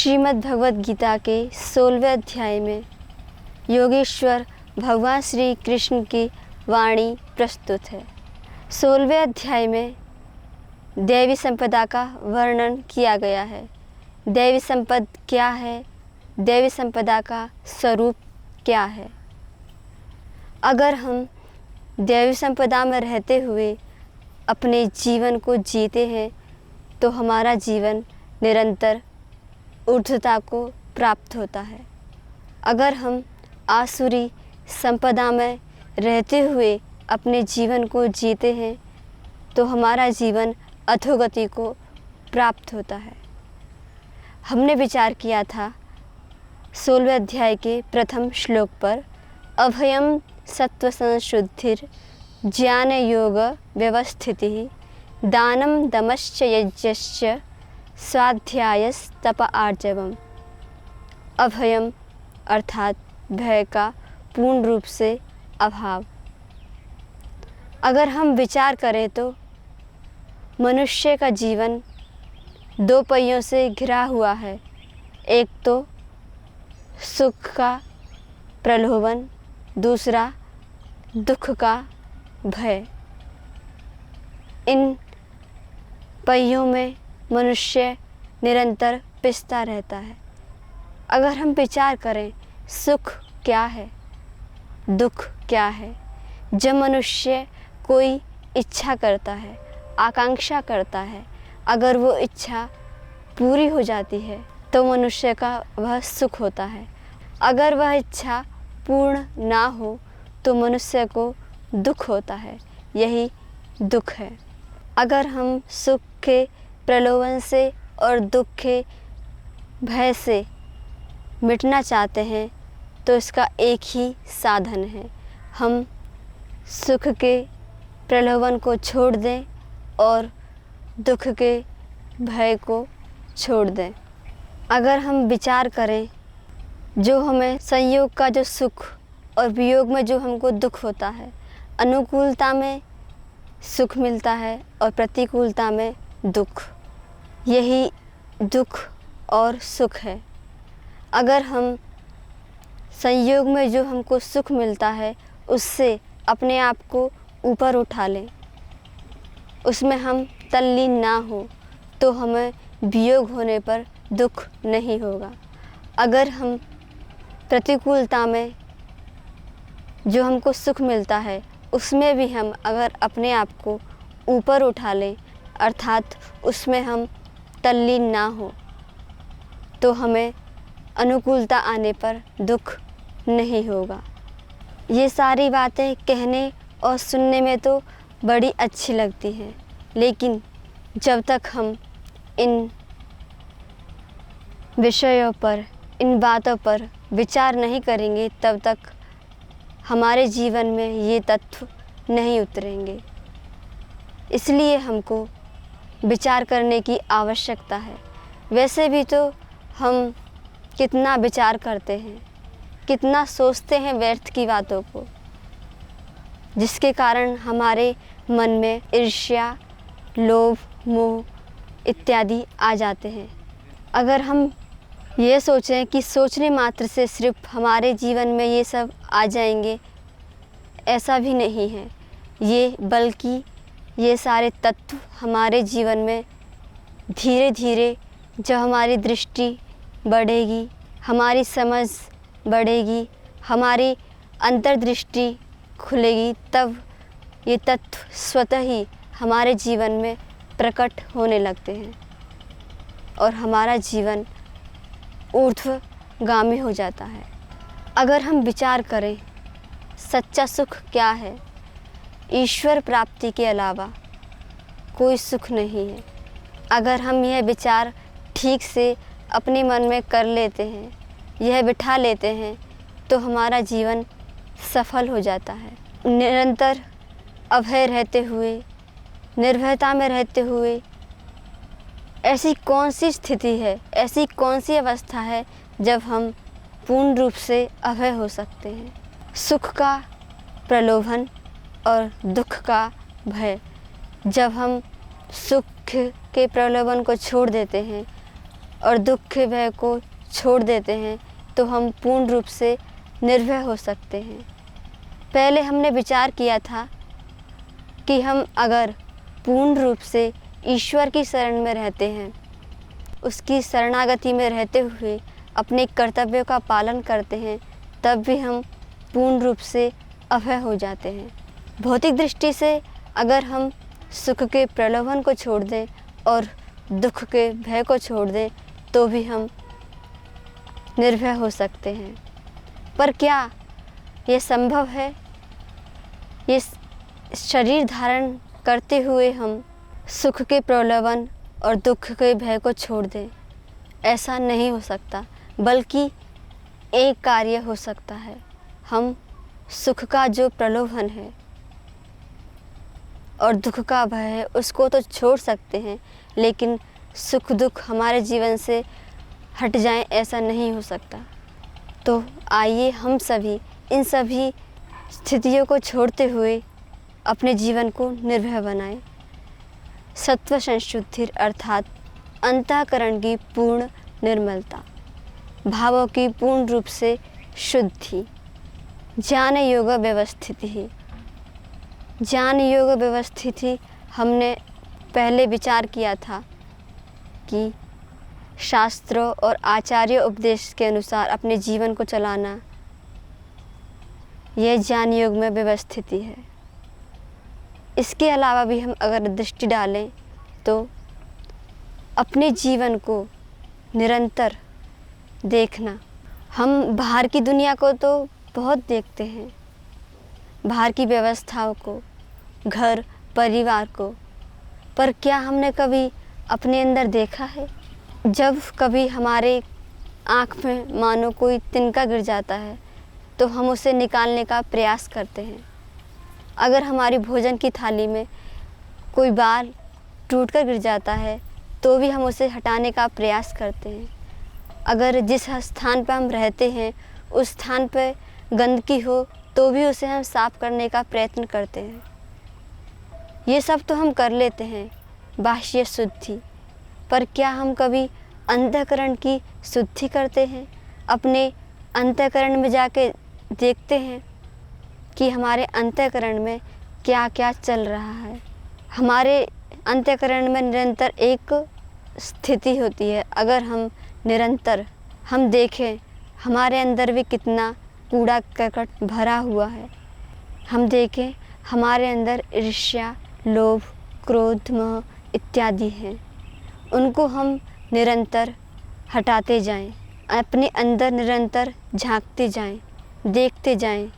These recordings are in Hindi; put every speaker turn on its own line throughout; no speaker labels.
श्रीमद् भगवद गीता के 16वें अध्याय में योगेश्वर भगवान श्री कृष्ण की वाणी प्रस्तुत है। 16वें अध्याय में दैवी संपदा का वर्णन किया गया है। दैवी संपद क्या है, दैवी संपदा का स्वरूप क्या है। अगर हम दैवी संपदा में रहते हुए अपने जीवन को जीते हैं तो हमारा जीवन निरंतर ऊर्ध्वता को प्राप्त होता है। अगर हम आसुरी संपदा में रहते हुए अपने जीवन को जीते हैं तो हमारा जीवन अधोगति को प्राप्त होता है। हमने विचार किया था 16वें अध्याय के प्रथम श्लोक पर, अभयम सत्व संशुद्धिर ज्ञान योग व्यवस्थिति दानम दमश्च यज्ञश्च स्वाध्यायस्तप आर्जवम। अभयम अर्थात भय का पूर्ण रूप से अभाव। अगर हम विचार करें तो मनुष्य का जीवन दो पहियों से घिरा हुआ है। एक तो सुख का प्रलोभन, दूसरा दुख का भय। इन पहियों में मनुष्य निरंतर पिसता रहता है। अगर हम विचार करें सुख क्या है, दुख क्या है। जब मनुष्य कोई इच्छा करता है, आकांक्षा करता है, अगर वो इच्छा पूरी हो जाती है तो मनुष्य का वह सुख होता है। अगर वह इच्छा पूर्ण ना हो तो मनुष्य को दुख होता है। यही दुख है। अगर हम सुख के प्रलोभन से और दुख के भय से मिटना चाहते हैं तो इसका एक ही साधन है, हम सुख के प्रलोभन को छोड़ दें और दुख के भय को छोड़ दें। अगर हम विचार करें जो हमें संयोग का जो सुख और वियोग में जो हमको दुख होता है, अनुकूलता में सुख मिलता है और प्रतिकूलता में दुख, यही दुख और सुख है। अगर हम संयोग में जो हमको सुख मिलता है उससे अपने आप को ऊपर उठा लें, उसमें हम तल्लीन ना हो तो हमें वियोग होने पर दुख नहीं होगा। अगर हम प्रतिकूलता में जो हमको सुख मिलता है उसमें भी हम अगर अपने आप को ऊपर उठा लें, अर्थात उसमें हम तल्लीन ना हो तो हमें अनुकूलता आने पर दुख नहीं होगा। ये सारी बातें कहने और सुनने में तो बड़ी अच्छी लगती हैं, लेकिन जब तक हम इन विषयों पर, इन बातों पर विचार नहीं करेंगे तब तक हमारे जीवन में ये तत्व नहीं उतरेंगे। इसलिए हमको विचार करने की आवश्यकता है। वैसे भी तो हम कितना विचार करते हैं, कितना सोचते हैं व्यर्थ की बातों को, जिसके कारण हमारे मन में ईर्ष्या, लोभ, मोह इत्यादि आ जाते हैं। अगर हम ये सोचें कि सोचने मात्र से सिर्फ हमारे जीवन में ये सब आ जाएंगे, ऐसा भी नहीं है। ये बल्कि ये सारे तत्व हमारे जीवन में धीरे धीरे जब हमारी दृष्टि बढ़ेगी, हमारी समझ बढ़ेगी, हमारी अंतर्दृष्टि खुलेगी, तब ये तत्व स्वतः ही हमारे जीवन में प्रकट होने लगते हैं और हमारा जीवन ऊर्ध्वगामी हो जाता है। अगर हम विचार करें सच्चा सुख क्या है, ईश्वर प्राप्ति के अलावा कोई सुख नहीं है। अगर हम यह विचार ठीक से अपने मन में कर लेते हैं, यह बिठा लेते हैं तो हमारा जीवन सफल हो जाता है। निरंतर अभय रहते हुए, निर्भयता में रहते हुए ऐसी कौन सी स्थिति है, ऐसी कौन सी अवस्था है जब हम पूर्ण रूप से अभय हो सकते हैं। सुख का प्रलोभन और दुख का भय, जब हम सुख के प्रलोभन को छोड़ देते हैं और दुख के भय को छोड़ देते हैं तो हम पूर्ण रूप से निर्भय हो सकते हैं। पहले हमने विचार किया था कि हम अगर पूर्ण रूप से ईश्वर की शरण में रहते हैं, उसकी शरणागति में रहते हुए अपने कर्तव्यों का पालन करते हैं, तब भी हम पूर्ण रूप से अभय हो जाते हैं। भौतिक दृष्टि से अगर हम सुख के प्रलोभन को छोड़ दें और दुख के भय को छोड़ दें तो भी हम निर्भय हो सकते हैं। पर क्या ये संभव है? ये शरीर धारण करते हुए हम सुख के प्रलोभन और दुख के भय को छोड़ दें? ऐसा नहीं हो सकता, बल्कि एक कार्य हो सकता है। हम सुख का जो प्रलोभन है और दुख का भय है उसको तो छोड़ सकते हैं, लेकिन सुख दुख हमारे जीवन से हट जाएं ऐसा नहीं हो सकता। तो आइए हम सभी इन सभी स्थितियों को छोड़ते हुए अपने जीवन को निर्भय बनाएं। सत्व संशुद्धि अर्थात अंतःकरण की पूर्ण निर्मलता, भावों की पूर्ण रूप से शुद्धि, ज्ञान योग व्यवस्थिति। ज्ञान योग व्यवस्थिति हमने पहले विचार किया था कि शास्त्रों और आचार्य उपदेश के अनुसार अपने जीवन को चलाना, यह ज्ञान योग में व्यवस्थिति है। इसके अलावा भी हम अगर दृष्टि डालें तो अपने जीवन को निरंतर देखना। हम बाहर की दुनिया को तो बहुत देखते हैं, बाहर की व्यवस्थाओं को, घर परिवार को, पर क्या हमने कभी अपने अंदर देखा है? जब कभी हमारे आँख में मानो कोई तिनका गिर जाता है तो हम उसे निकालने का प्रयास करते हैं। अगर हमारी भोजन की थाली में कोई बाल टूटकर गिर जाता है तो भी हम उसे हटाने का प्रयास करते हैं। अगर जिस स्थान पर हम रहते हैं उस स्थान पर गंदगी हो तो भी उसे हम साफ करने का प्रयत्न करते हैं। ये सब तो हम कर लेते हैं बाह्य शुद्धि, पर क्या हम कभी अंतःकरण की शुद्धि करते हैं? अपने अंतःकरण में जाके देखते हैं कि हमारे अंतःकरण में क्या क्या चल रहा है। हमारे अंतःकरण में निरंतर एक स्थिति होती है। अगर हम निरंतर हम देखें हमारे अंदर भी कितना कूड़ा करकट भरा हुआ है। हम देखें हमारे अंदर ईर्ष्या, लोभ, क्रोध, मोह इत्यादि हैं। उनको हम निरंतर हटाते जाएं, अपने अंदर निरंतर झांकते जाएं, देखते जाएं।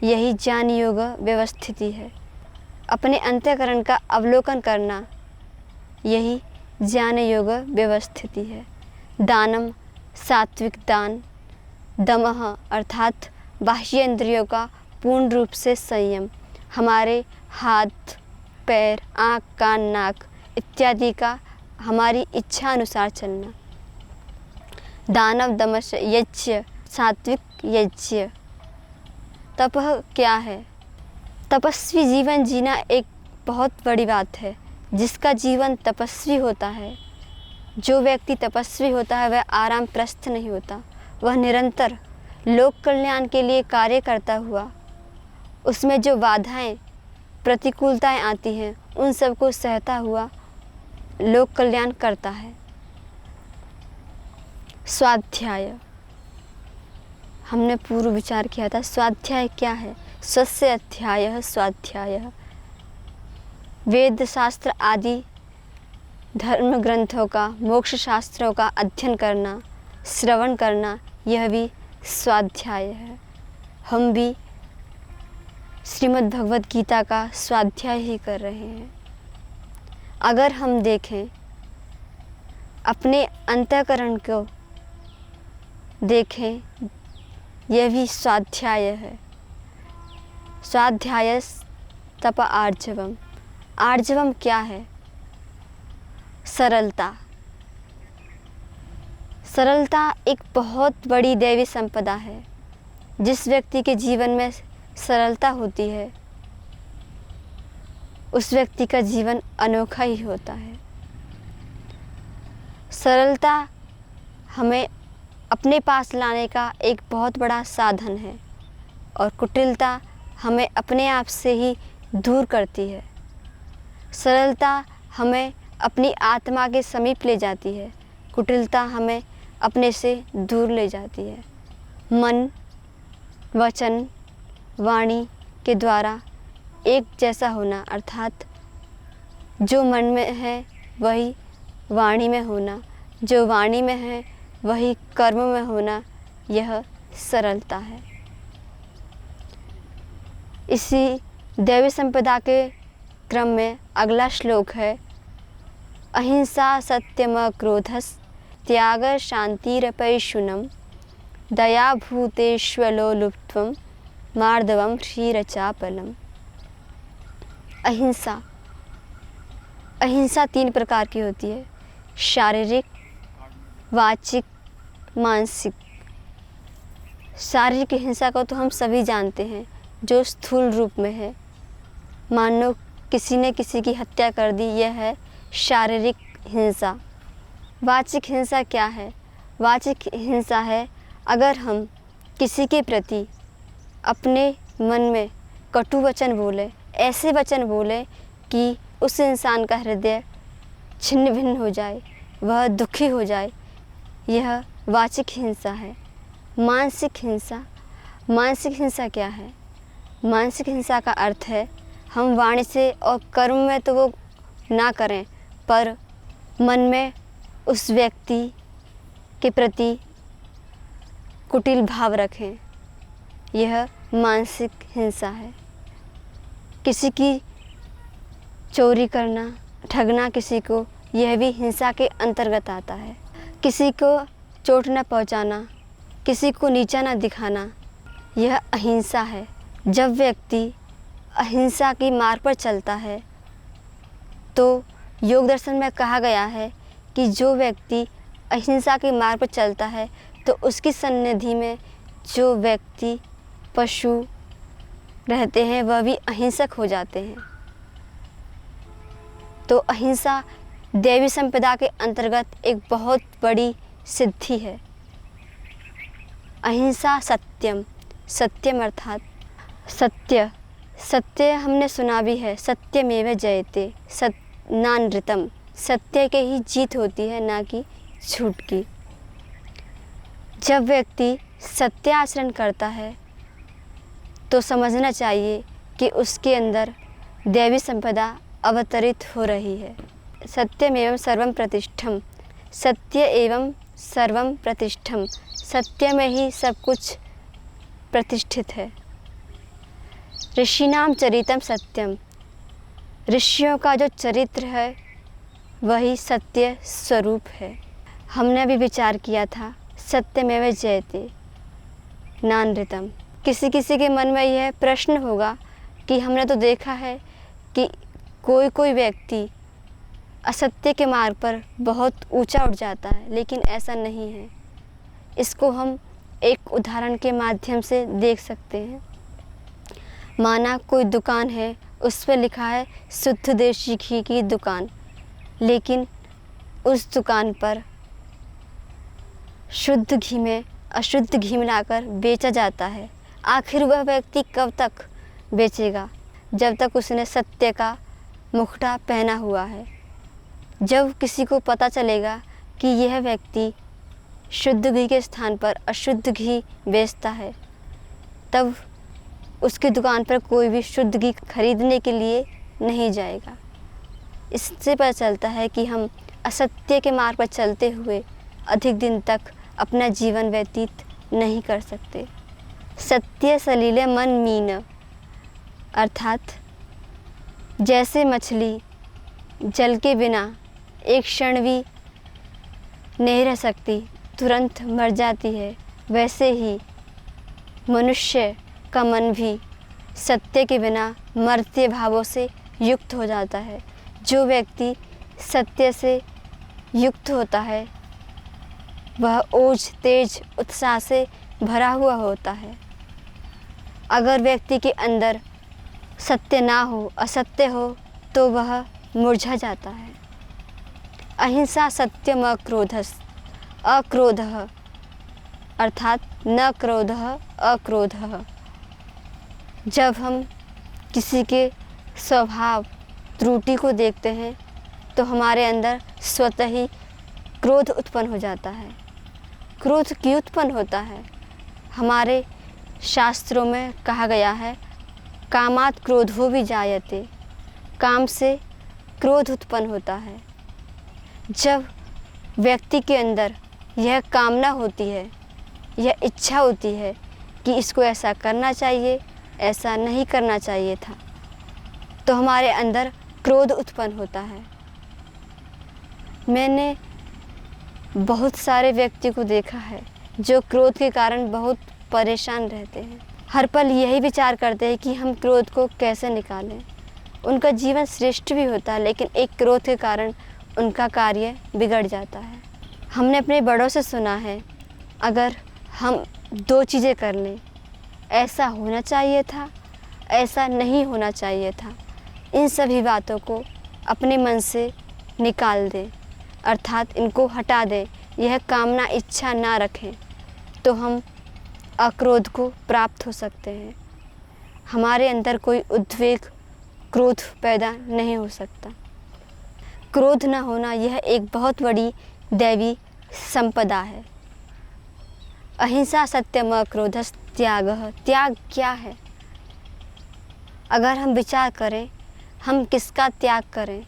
यही ज्ञान योग व्यवस्थिति है। अपने अंतःकरण का अवलोकन करना, यही ज्ञान योग व्यवस्थिति है। दानम सात्विक दान, दमः अर्थात बाह्य इंद्रियों का पूर्ण रूप से संयम, हमारे हाथ पैर आँख कान नाक इत्यादि का हमारी इच्छा अनुसार चलना। दानव दमश यज्ञ सात्विक यज्ञ। तपः क्या है? तपस्वी जीवन जीना एक बहुत बड़ी बात है। जिसका जीवन तपस्वी होता है, जो व्यक्ति तपस्वी होता है वह आराम प्रस्थ नहीं होता। वह निरंतर लोक कल्याण के लिए कार्य करता हुआ, उसमें जो बाधाएं प्रतिकूलताएं आती हैं उन सबको सहता हुआ लोक कल्याण करता है। स्वाध्याय हमने पूर्व विचार किया था। स्वाध्याय क्या है? स्वस्य अध्यायः स्वाध्यायः। वेद शास्त्र आदि धर्म ग्रंथों का, मोक्ष शास्त्रों का अध्ययन करना, श्रवण करना, यह भी स्वाध्याय है। हम भी श्रीमद् भगवद गीता का स्वाध्याय ही कर रहे हैं। अगर हम देखें अपने अंतःकरण को देखें, यह भी स्वाध्याय है। स्वाध्याय तप आर्जवम। आर्जवम क्या है? सरलता। सरलता एक बहुत बड़ी दैवी संपदा है। जिस व्यक्ति के जीवन में सरलता होती है उस व्यक्ति का जीवन अनोखा ही होता है। सरलता हमें अपने पास लाने का एक बहुत बड़ा साधन है और कुटिलता हमें अपने आप से ही दूर करती है। सरलता हमें अपनी आत्मा के समीप ले जाती है, कुटिलता हमें अपने से दूर ले जाती है। मन, वचन, वाणी के द्वारा एक जैसा होना, अर्थात जो मन में है वही वाणी में होना, जो वाणी में है वही कर्म में होना, यह सरलता है। इसी दैवी संपदा के क्रम में अगला श्लोक है, अहिंसा सत्यम क्रोधस त्याग शांतिरपैशुनम दया भूतेष्वलोलुप्त्वं मार्दवम क्षीरचापलम। अहिंसा, अहिंसा 3 प्रकार की होती है, शारीरिक, वाचिक, मानसिक। शारीरिक हिंसा को तो हम सभी जानते हैं, जो स्थूल रूप में है, मानो किसी ने किसी की हत्या कर दी, यह है शारीरिक हिंसा। वाचिक हिंसा क्या है? वाचिक हिंसा है अगर हम किसी के प्रति अपने मन में कटु वचन बोले, ऐसे वचन बोले कि उस इंसान का हृदय छिन्न भिन्न हो जाए, वह दुखी हो जाए, यह वाचिक हिंसा है। मानसिक हिंसा, मानसिक हिंसा क्या है? मानसिक हिंसा का अर्थ है हम वाणी से और कर्म में तो वो ना करें, पर मन में उस व्यक्ति के प्रति कुटिल भाव रखें, यह मानसिक हिंसा है। किसी की चोरी करना, ठगना किसी को, यह भी हिंसा के अंतर्गत आता है। किसी को चोट न पहुंचाना, किसी को नीचा न दिखाना, यह अहिंसा है। जब व्यक्ति अहिंसा की मार्ग पर चलता है तो योग दर्शन में कहा गया है कि जो व्यक्ति अहिंसा के मार्ग पर चलता है तो उसकी सन्निधि में जो व्यक्ति पशु रहते हैं वह भी अहिंसक हो जाते हैं। तो अहिंसा दैवी संपदा के अंतर्गत एक बहुत बड़ी सिद्धि है। अहिंसा सत्यम, सत्यम अर्थात सत्य। सत्य हमने सुना भी है, सत्यमेव जयते नानृतम। सत्य के ही जीत होती है, ना कि झूठ की। जब व्यक्ति सत्य आचरण करता है तो समझना चाहिए कि उसके अंदर दैवी संपदा अवतरित हो रही है। सत्यमेव सर्वम प्रतिष्ठम, सत्य एवं सर्वम प्रतिष्ठम। सत्य में ही सब कुछ प्रतिष्ठित है। ऋषिनाम चरितम सत्यम, ऋषियों का जो चरित्र है वही सत्य स्वरूप है। हमने भी विचार किया था, सत्यमेव जयते नानृतम। किसी किसी के मन में यह प्रश्न होगा कि हमने तो देखा है कि कोई कोई व्यक्ति असत्य के मार्ग पर बहुत ऊंचा उठ जाता है, लेकिन ऐसा नहीं है। इसको हम एक उदाहरण के माध्यम से देख सकते हैं। माना कोई दुकान है, उस पर लिखा है शुद्ध देशी घी की दुकान, लेकिन उस दुकान पर शुद्ध घी में अशुद्ध घी मिलाकर बेचा जाता है। आखिर वह व्यक्ति कब तक बेचेगा? जब तक उसने सत्य का मुखड़ा पहना हुआ है। जब किसी को पता चलेगा कि यह व्यक्ति शुद्ध घी के स्थान पर अशुद्ध घी बेचता है, तब उसकी दुकान पर कोई भी शुद्ध घी खरीदने के लिए नहीं जाएगा। इससे पता चलता है कि हम असत्य के मार्ग पर चलते हुए अधिक दिन तक अपना जीवन व्यतीत नहीं कर सकते। सत्य सलीले मन मीन, अर्थात जैसे मछली जल के बिना एक क्षण भी नहीं रह सकती, तुरंत मर जाती है, वैसे ही मनुष्य का मन भी सत्य के बिना मर्त्य भावों से युक्त हो जाता है। जो व्यक्ति सत्य से युक्त होता है वह ओज, तेज, उत्साह से भरा हुआ होता है। अगर व्यक्ति के अंदर सत्य ना हो, असत्य हो, तो वह मुरझा जाता है। अहिंसा सत्यम अक्रोधः अर्थात न क्रोधः अक्रोधः। जब हम किसी के स्वभाव त्रुटि को देखते हैं तो हमारे अंदर स्वतः ही क्रोध उत्पन्न हो जाता है। क्रोध क्यों उत्पन्न होता है? हमारे शास्त्रों में कहा गया है, कामात् क्रोधो विजायते, काम से क्रोध उत्पन्न होता है। जब व्यक्ति के अंदर यह कामना होती है, यह इच्छा होती है कि इसको ऐसा करना चाहिए, ऐसा नहीं करना चाहिए था, तो हमारे अंदर क्रोध उत्पन्न होता है। मैंने बहुत सारे व्यक्ति को देखा है जो क्रोध के कारण बहुत परेशान रहते हैं। हर पल यही विचार करते हैं कि हम क्रोध को कैसे निकालें। उनका जीवन श्रेष्ठ भी होता है, लेकिन एक क्रोध के कारण उनका कार्य बिगड़ जाता है। हमने अपने बड़ों से सुना है, अगर हम 2 चीज़ें कर लें, ऐसा होना चाहिए था, ऐसा नहीं होना चाहिए था, इन सभी बातों को अपने मन से निकाल दें, अर्थात इनको हटा दें, यह कामना इच्छा ना रखें, तो हम अक्रोध को प्राप्त हो सकते हैं। हमारे अंदर कोई उद्वेग, क्रोध पैदा नहीं हो सकता। क्रोध न होना यह एक बहुत बड़ी दैवी संपदा है। अहिंसा सत्यम अक्रोधस् त्यागः। त्याग क्या है? अगर हम विचार करें, हम किसका त्याग करें,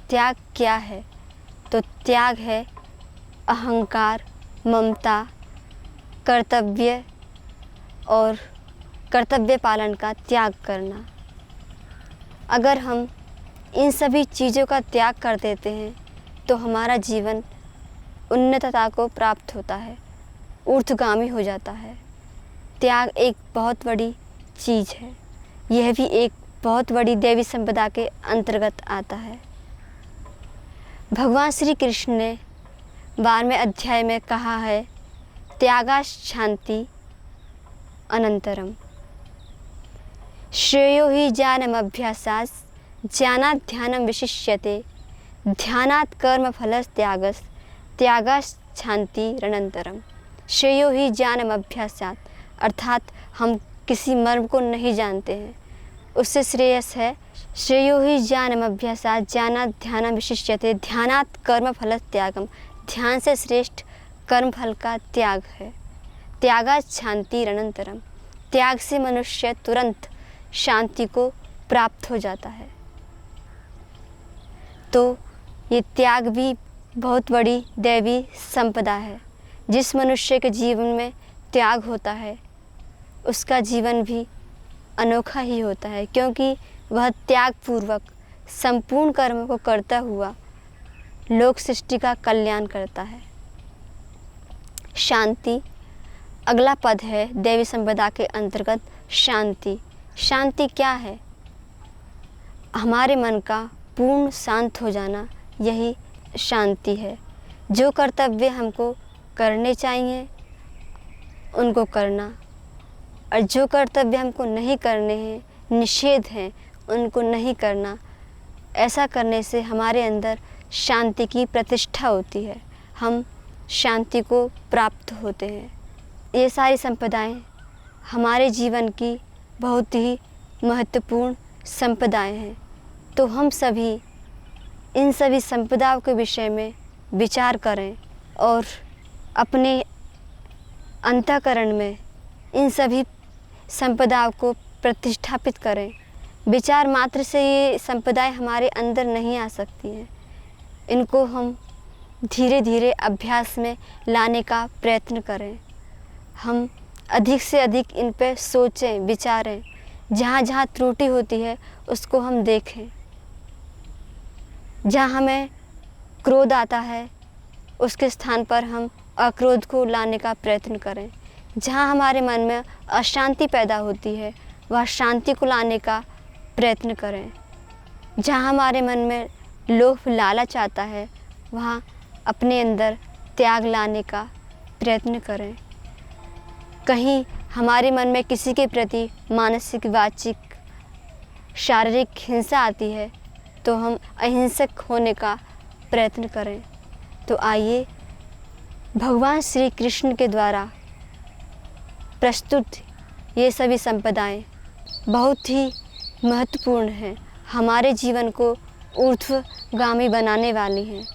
त्याग क्या है, तो त्याग है अहंकार, ममता, कर्तव्य और कर्तव्य पालन का त्याग करना। अगर हम इन सभी चीज़ों का त्याग कर देते हैं तो हमारा जीवन उन्नतता को प्राप्त होता है, ऊर्ध्वगामी हो जाता है। त्याग एक बहुत बड़ी चीज़ है, यह भी एक बहुत बड़ी दैवी संपदा के अंतर्गत आता है। भगवान श्री कृष्ण ने 12वें अध्याय में कहा है, त्यागाशांति अनंतरम श्रेयो हि ज्ञानमभ्यासात् ज्ञानात् ध्यानं विशिष्यते ध्यानात् कर्मफलस् त्यागस् त्यागाशांतिरनंतरम। श्रेयो हि ज्ञानमभ्यासात्, अर्थात हम किसी मर्म को नहीं जानते हैं, उससे श्रेयस है श्रेयो हि ज्ञानमभ्यासात् ज्ञानात् ध्यानं विशिष्यते ध्यानात् कर्मफलस् त्यागम। ध्यान से श्रेष्ठ कर्मफल का त्याग है। त्यागाशांतिरनंतरम, त्याग से मनुष्य तुरंत शांति को प्राप्त हो जाता है। तो ये त्याग भी बहुत बड़ी दैवी संपदा है। जिस मनुष्य के जीवन में त्याग होता है उसका जीवन भी अनोखा ही होता है, क्योंकि वह त्याग पूर्वक संपूर्ण कर्म को करता हुआ लोक सृष्टि का कल्याण करता है। शांति अगला पद है दैवी संपदा के अंतर्गत शांति। शांति क्या है? हमारे मन का पूर्ण शांत हो जाना, यही शांति है। जो कर्तव्य हमको करने चाहिए उनको करना, और जो कर्तव्य हमको नहीं करने हैं, निषेध हैं, उनको नहीं करना। ऐसा करने से हमारे अंदर शांति की प्रतिष्ठा होती है, हम शांति को प्राप्त होते हैं। ये सारी संपदाएं हमारे जीवन की बहुत ही महत्वपूर्ण संपदाएं हैं। तो हम सभी इन सभी संपदाओं के विषय में विचार करें और अपने अंतःकरण में इन सभी संपदाओं को प्रतिष्ठापित करें। विचार मात्र से ये संपदाएं हमारे अंदर नहीं आ सकती हैं, इनको हम धीरे धीरे अभ्यास में लाने का प्रयत्न करें। हम अधिक से अधिक इन पर सोचें, विचारें। जहाँ जहाँ त्रुटि होती है उसको हम देखें। जहाँ हमें क्रोध आता है उसके स्थान पर हम अक्रोध को लाने का प्रयत्न करें। जहाँ हमारे मन में अशांति पैदा होती है वह शांति को लाने का प्रयत्न करें। जहाँ हमारे मन में लोभ लालच आता है वहाँ अपने अंदर त्याग लाने का प्रयत्न करें। कहीं हमारे मन में किसी के प्रति मानसिक, वाचिक, शारीरिक हिंसा आती है तो हम अहिंसक होने का प्रयत्न करें। तो आइए भगवान श्री कृष्ण के द्वारा प्रस्तुत ये सभी संपदाएं बहुत ही महत्वपूर्ण हैं, हमारे जीवन को ऊर्ध्वगामी बनाने वाली हैं।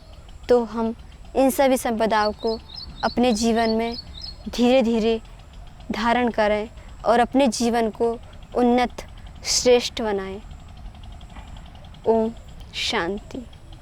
तो हम इन सभी संपदाओं को अपने जीवन में धीरे धीरे धारण करें और अपने जीवन को उन्नत श्रेष्ठ बनाएं। ओम शांति।